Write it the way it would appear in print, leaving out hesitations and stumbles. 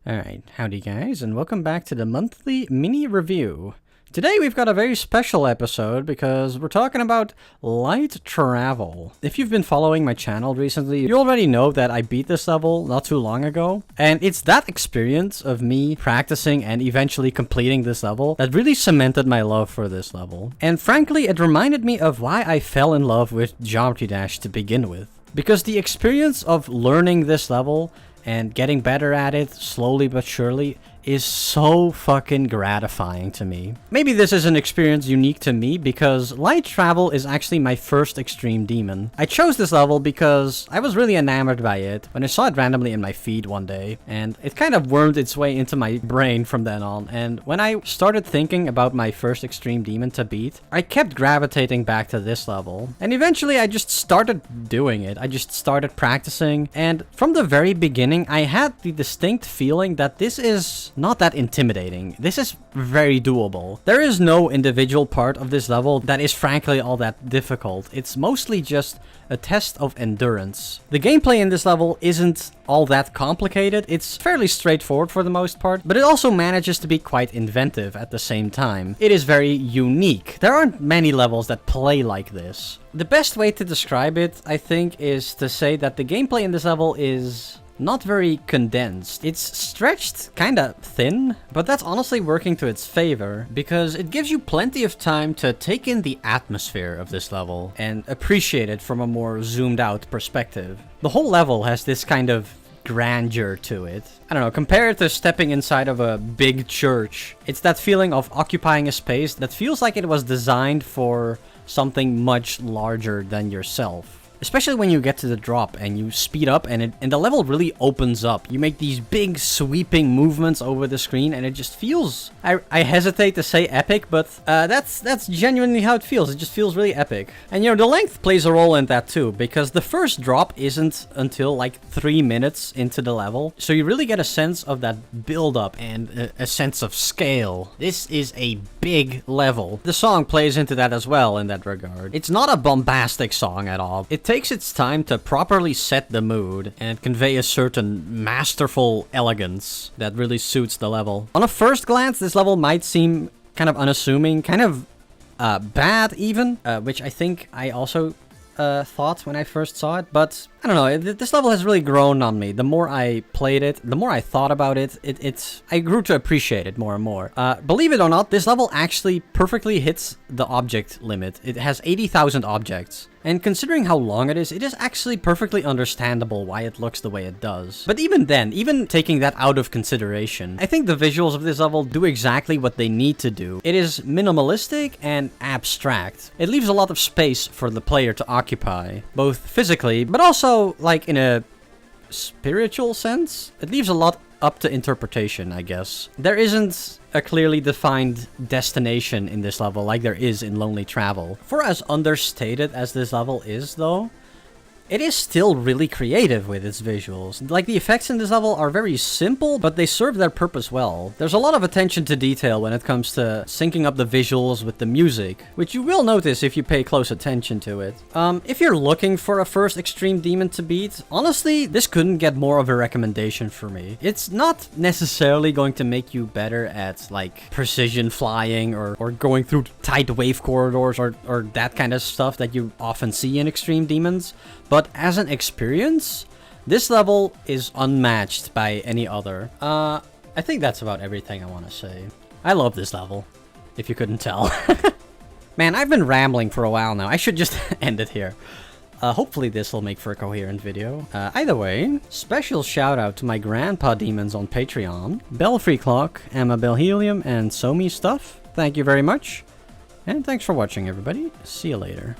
Alright, howdy guys, and welcome back to the monthly mini review. Today we've got a very special episode because we're talking about light travel. If you've been following my channel recently, you already know that I beat this level not too long ago. And it's that experience of me practicing and eventually completing this level that really cemented my love for this level. And frankly, it reminded me of why I fell in love with Geometry Dash to begin with. Because the experience of learning this level and getting better at it slowly but surely is so fucking gratifying to me. Maybe this is an experience unique to me because light travel is actually my first extreme demon. I chose this level because I was really enamored by it when I saw it randomly in my feed one day, and it kind of wormed its way into my brain from then on. And when I started thinking about my first extreme demon to beat, I kept gravitating back to this level. And eventually I just started doing it. I just started practicing, and from the very beginning I had the distinct feeling that this is not that intimidating. This is very doable. There is no individual part of this level that is frankly all that difficult. It's mostly just a test of endurance. The gameplay in this level isn't all that complicated. It's fairly straightforward for the most part, but it also manages to be quite inventive at the same time. It is very unique. There aren't many levels that play like this. The best way to describe it, I think, is to say that the gameplay in this level is not very condensed. It's stretched kinda thin, but that's honestly working to its favor because it gives you plenty of time to take in the atmosphere of this level and appreciate it from a more zoomed out perspective. The whole level has this kind of grandeur to it. I don't know, compare it to stepping inside of a big church. It's that feeling of occupying a space that feels like it was designed for something much larger than yourself. Especially when you get to the drop and you speed up and the level really opens up. You make these big sweeping movements over the screen and it just feels... I hesitate to say epic, but that's genuinely how it feels. It just feels really epic. And you know, the length plays a role in that too, because the first drop isn't until like 3 minutes into the level. So you really get a sense of that build up and a sense of scale. This is a big level. The song plays into that as well in that regard. It's not a bombastic song at all. It takes its time to properly set the mood and convey a certain masterful elegance that really suits the level. On a first glance, this level might seem kind of unassuming, kind of bad even, which I think I also thought when I first saw it, but I don't know, this level has really grown on me. The more I played it, the more I thought about it, I grew to appreciate it more and more. Believe it or not, this level actually perfectly hits the object limit. It has 80,000 objects. And considering how long it is actually perfectly understandable why it looks the way it does. But even then, even taking that out of consideration, I think the visuals of this level do exactly what they need to do. It is minimalistic and abstract. It leaves a lot of space for the player to occupy, both physically, but also like in a spiritual sense. It leaves a lot up to interpretation, I guess. There isn't a clearly defined destination in this level like there is in Lonely Travel. For as understated as this level is, though, it is still really creative with its visuals. Like, the effects in this level are very simple, but they serve their purpose well. There's a lot of attention to detail when it comes to syncing up the visuals with the music, which you will notice if you pay close attention to it. If you're looking for a first extreme demon to beat, honestly, this couldn't get more of a recommendation for me. It's not necessarily going to make you better at, like, precision flying or going through tight wave corridors or that kind of stuff that you often see in extreme demons. But as an experience, this level is unmatched by any other. I think that's about everything I want to say. I love this level, if you couldn't tell. Man, I've been rambling for a while now. I should just end it here. Hopefully this will make for a coherent video. Either way, special shout out to my grandpa demons on Patreon, Belfry Clock, Emma Belhelium, and Somi Stuff. Thank you very much. And thanks for watching, everybody. See you later.